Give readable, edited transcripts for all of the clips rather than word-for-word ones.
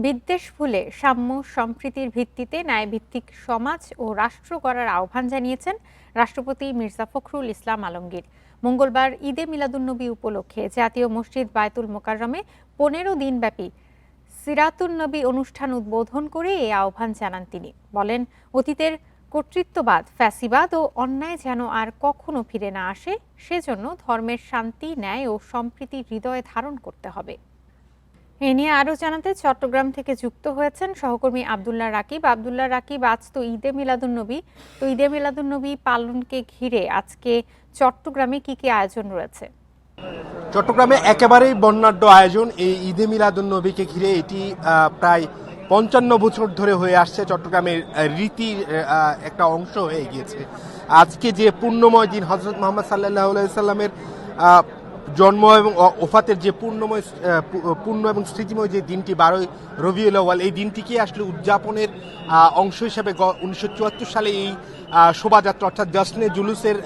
বিদ্বেষ ভুলে সাম্য সম্প্রীতির ভিত্তিতে ন্যায়ভিত্তিক সমাজ ও রাষ্ট্র গড়ার আহ্বান জানিয়েছেন রাষ্ট্রপতি মির্জা ফখরুল ইসলাম আলমগীর। মঙ্গলবার ঈদে মিলাদুন্নবী উপলক্ষে জাতীয় মসজিদ বায়তুল মোকাররমে ১৫ দিনব্যাপী সিরাতুন্নবী অনুষ্ঠান উদ্বোধন করে এই আহ্বান জানান তিনি। বলেন, অতীতের কর্তৃত্ববাদ, ফ্যাসিবাদ ও অন্যায় যেন আর কখনো ফিরে না আসে, সেজন্য ধর্মের শান্তি, ন্যায় ও সম্প্রীতি হৃদয়ে ধারণ করতে হবে। এ নিয়ে আরও জানাতে চট্টগ্রাম থেকে যুক্ত হয়েছেন সহকর্মী আব্দুল্লাহ রাকিব। আজ তো ঈদে মিলাদুন্নবী, ঈদে মিলাদুন্নবী পালনকে ঘিরে আজকে চট্টগ্রামে কি কি আয়োজন রয়েছে? চট্টগ্রামে একেবারেই বর্ণাঢ্য আয়োজন এই ঈদে মিলাদুন্নবীকে ঘিরে। এটি প্রায় ৫৫ বছর ধরে হয়ে আসছে, চট্টগ্রামের রীতির একটা অংশ হয়ে গিয়েছে। আজকে যে পুণ্যময় দিন, হযরত মুহাম্মদ সাল্লাল্লাহু আলাইহি সাল্লামের জন্ম এবং ওফাতের যে পূর্ণ এবং স্মৃতিময় যে দিনটি ১২ই রবিউল আউয়াল, এই দিনটিকে আসলে উদযাপনের অংশ হিসেবে ১৯৭৪ সালে এই শোভাযাত্রা অর্থাৎ জশ্নে জুলুসের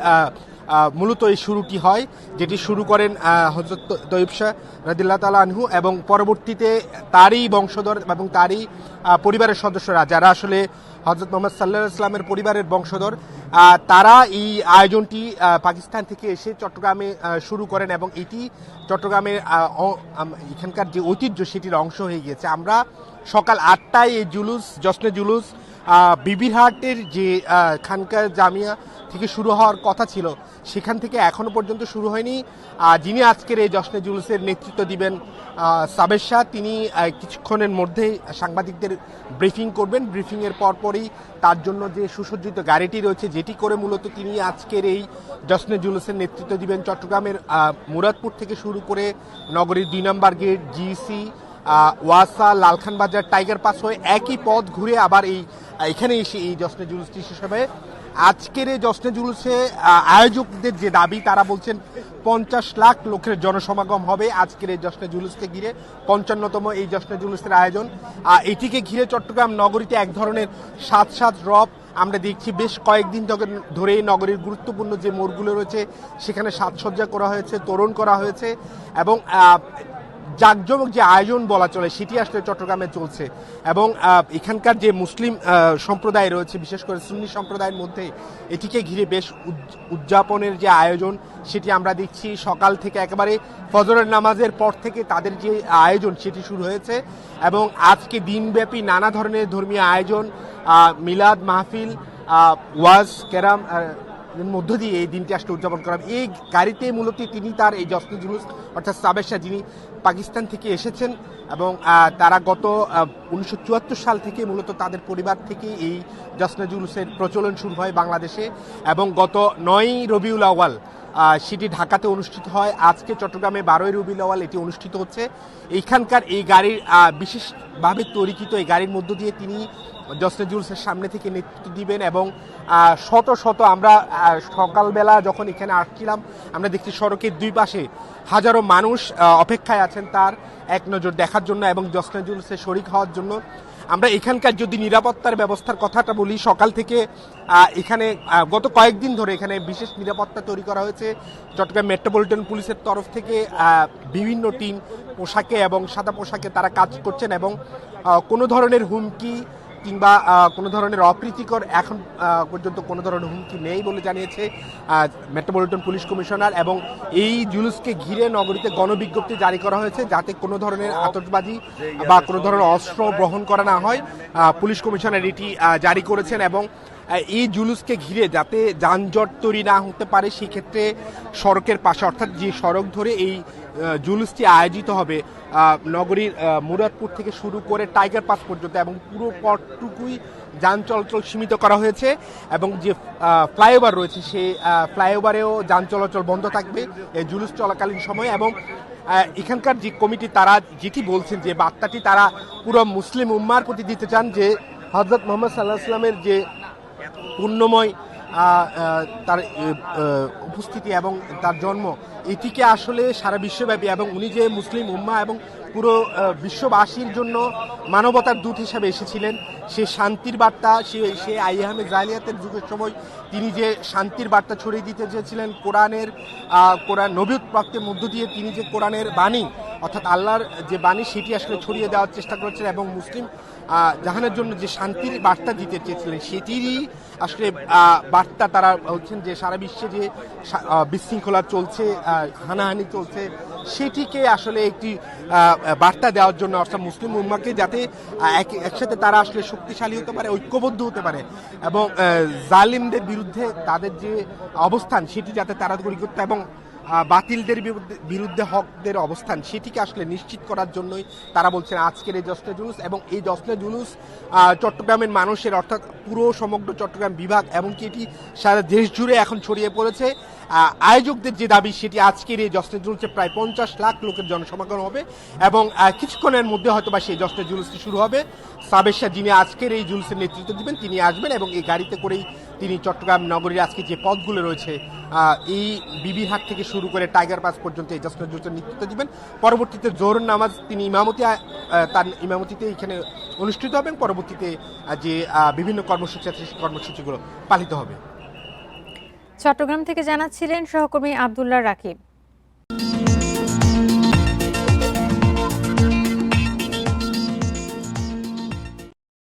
মূলত এই শুরুটি হয়, যেটি শুরু করেন হযরত তৈয়ব শাহ রাদিয়াল্লাহু তাআলা আনহু এবং পরবর্তীতে তারই বংশধর এবং তারই পরিবারের সদস্যরা, যারা আসলে হযরত মুহাম্মদ সাল্লাল্লাহু আলাইহি ওয়াসাল্লামের পরিবারের বংশধর, তারা এই আয়োজনটি পাকিস্তান থেকে এসে চট্টগ্রামে শুরু করেন এবং এটি চট্টগ্রামের এখানকার যে ঐতিহ্য সেটির অংশ হয়ে গিয়েছে। আমরা সকাল ৮টায় এই জশ্নে জুলুস বিবিরহাটের যে খানকা জামিয়া থেকে শুরু হওয়ার কথা ছিল, সেখান থেকে এখনো পর্যন্ত শুরু হয়নি। যিনি আজকের এই জশ্নে জুলুসের নেতৃত্ব দিবেন, সাবের শাহ, তিনি কিছুক্ষণের মধ্যেই সাংবাদিকদের ব্রিফিং করবেন। ব্রিফিংয়ের পরপরই তার জন্য যে সুসজ্জিত গাড়িটি রয়েছে, যেটি করে মূলত তিনি আজকের এই জশ্নে জুলুসের নেতৃত্ব দিবেন। চট্টগ্রামের মুরাদপুর থেকে শুরু করে নগরীর ২ নম্বর গেট, জিসি, ওয়াসা, লালখান বাজার, টাইগার পাস হয়ে একই পথ ঘুরে আবার এখানে এসে এই জশ্নে জুলুসটি শেষ হবে। আজকের এই জশ্নে জুলুসে আয়োজকদের যে দাবি, তারা বলছেন ৫০ লাখ লোকের জনসমাগম হবে আজকের এই জশ্নে জুলুসকে ঘিরে। ৫৫তম এই জশ্নে জুলুসের আয়োজন। এটিকে ঘিরে চট্টগ্রাম নগরীতে এক ধরনের সাজ রব আমরা দেখছি। বেশ কয়েকদিন ধরে নগরীর গুরুত্বপূর্ণ যে মোড়গুলো রয়েছে সেখানে সাজসজ্জা করা হয়েছে, তোরণ করা হয়েছে এবং জাঁকজমক যে আয়োজন বলা চলে সেটি আসলে চট্টগ্রামে চলছে। এবং এখানকার যে মুসলিম সম্প্রদায় রয়েছে, বিশেষ করে সুন্নি সম্প্রদায়ের মধ্যে এটিকে ঘিরে বেশ উদযাপনের যে আয়োজন সেটি আমরা দেখছি। সকাল থেকে একেবারে ফজরের নামাজের পর থেকে তাদের যে আয়োজন সেটি শুরু হয়েছে এবং আজকে দিনব্যাপী নানা ধরনের ধর্মীয় আয়োজন, মিলাদ মাহফিল, ওয়াজ কেরাম মধ্য দিয়ে এই দিনটি আসলে উদযাপন করা। এই গাড়িতে মূলত তিনি তার এই জশ্নে জুলুস অর্থাৎ সাবের শাহ, যিনি পাকিস্তান থেকে এসেছেন এবং তারা গত ১৯৭৪ সাল থেকে মূলত তাদের পরিবার থেকে এই জশ্নে জুলুসের প্রচলন শুরু হয় বাংলাদেশে এবং গত ৯ই রবিউল আউয়াল সেটি ঢাকাতে অনুষ্ঠিত হয়। আজকে চট্টগ্রামে ১২ই রবিউল আউয়াল এটি অনুষ্ঠিত হচ্ছে। এইখানকার এই গাড়ির বিশেষভাবে তৈরিকৃত এই গাড়ির মধ্য দিয়ে তিনি জশ্নে জুলুসের সামনে থেকে নেতৃত্ব দিবেন এবং শত শত, আমরা সকালবেলা যখন এখানে আসছিলাম আমরা দেখছি সড়কের দুই পাশে হাজারো মানুষ অপেক্ষায় আছেন তার এক নজর দেখার জন্য এবং জশ্নে জুলুসে শরিক হওয়ার জন্য। আমরা এখানকার যদি নিরাপত্তার ব্যবস্থার কথাটা বলি, সকাল থেকে এখানে গত কয়েকদিন ধরে এখানে বিশেষ নিরাপত্তা তৈরি করা হয়েছে। চট্টগ্রাম মেট্রোপলিটন পুলিশের তরফ থেকে বিভিন্ন টিম পোশাকে এবং সাদা পোশাকে তারা কাজ করছেন এবং কোনো ধরনের হুমকি কিংবা কোনো ধরনের অপ্রীতিকর এখন পর্যন্ত কোনো ধরনের হুমকি নেই বলে জানিয়েছে মেট্রোপলিটন পুলিশ কমিশনার। এবং এই জুলুসকে ঘিরে নগরীতে গণবিজ্ঞপ্তি জারি করা হয়েছে যাতে কোনো ধরনের আতশবাজি বা কোনো ধরনের অস্ত্র গ্রহণ করা না হয়। পুলিশ কমিশনার এটি জারি করেছেন এবং এই জুলুসকে ঘিরে যাতে যানজট তৈরি না হতে পারে সেক্ষেত্রে সড়কের পাশে, অর্থাৎ যে সড়ক ধরে এই জুলুসটি আয়োজিত হবে, নগরীর মুরাদপুর থেকে শুরু করে টাইগার পাস পর্যন্ত এবং পুরো পথটুকুই যান চলাচল সীমিত করা হয়েছে এবং যে ফ্লাইওভার রয়েছে সেই ফ্লাইওভারেও যান চলাচল বন্ধ থাকবে এই জুলুস চলাকালীন সময়ে। এবং এখানকার যে কমিটি, তারা যেটি বলছেন যে বার্তাটি তারা পুরো মুসলিম উম্মার প্রতি দিতে চান যে হযরত মুহাম্মদ সাল্লাল্লাহু আলাইহি ওয়াসাল্লামের যে পুণ্যময় তার উপস্থিতি এবং তার জন্ম, এটিকে আসলে সারা বিশ্বব্যাপী এবং উনি যে মুসলিম উম্মাহ এবং পুরো বিশ্ববাসীর জন্য মানবতার দূত হিসাবে এসেছিলেন, সে শান্তির বার্তা, সে আইয়ামে জালিয়াতের যুগের সময় তিনি যে শান্তির বার্তা ছড়িয়ে দিতে চেয়েছিলেন, কোরআন নবীয়ত প্রাপ্তির মধ্য দিয়ে তিনি যে কোরআনের বাণী অর্থাৎ আল্লাহর যে বাণী সেটি আসলে ছড়িয়ে দেওয়ার চেষ্টা করেছেন এবং মুসলিম জাহানের জন্য যে শান্তির বার্তা দিতে চেয়েছিলেন সেটিরই আসলে বার্তা তারা বলছেন যে সারা বিশ্বে যে বিশৃঙ্খলা চলছে, হানাহানি চলছে, সেটিকে আসলে একটি বার্তা দেওয়ার জন্য অর্থাৎ মুসলিম উম্মাকে যাতে একসাথে তারা আসলে শক্তিশালী হতে পারে, ঐক্যবদ্ধ হতে পারে এবং জালিমদের বিরুদ্ধে তাদের যে অবস্থান সেটি যাতে তারা তৈরি করতে এবং বাতিলদের বিরুদ্ধে হকদের অবস্থান সেটিকে আসলে নিশ্চিত করার জন্যই তারা বলছেন আজকের এই জশ্নে জুলুস। এবং এই জশ্নে জুলুস চট্টগ্রামের মানুষের অর্থাৎ পুরো সমগ্র চট্টগ্রাম বিভাগ এমনকি এটি সারা দেশ জুড়ে এখন ছড়িয়ে পড়েছে। আয়োজকদের যে দাবি সেটি আজকের এই জশ্নে জুলুসে প্রায় 50 লাখ লোকের জনসমাগম হবে এবং কিছুক্ষণের মধ্যে হয়তো বা সেই জশ্নে জুলুসটি শুরু হবে। সাবের শাহ যিনি আজকের এই জুলুসের নেতৃত্ব দিবেন তিনি আসবেন এবং এই গাড়িতে করেই তিনি চট্টগ্রাম নগরীর আজকে যে পথগুলো রয়েছে এই বিবিহাট থেকে শুরু করে টাইগার পাস পর্যন্ত এই জশ্নে জুলুসের নেতৃত্ব দিবেন। পরবর্তীতে জোহর নামাজ তিনি তার ইমামতিতে এখানে অনুষ্ঠিত হবেন। পরবর্তীতে যে বিভিন্ন কর্মসূচি আছে সেই কর্মসূচিগুলো পালিত হবে। চট্টগ্রাম থেকে জানাচ্ছিলেন সহকর্মী আব্দুল্লাহ রাকিব।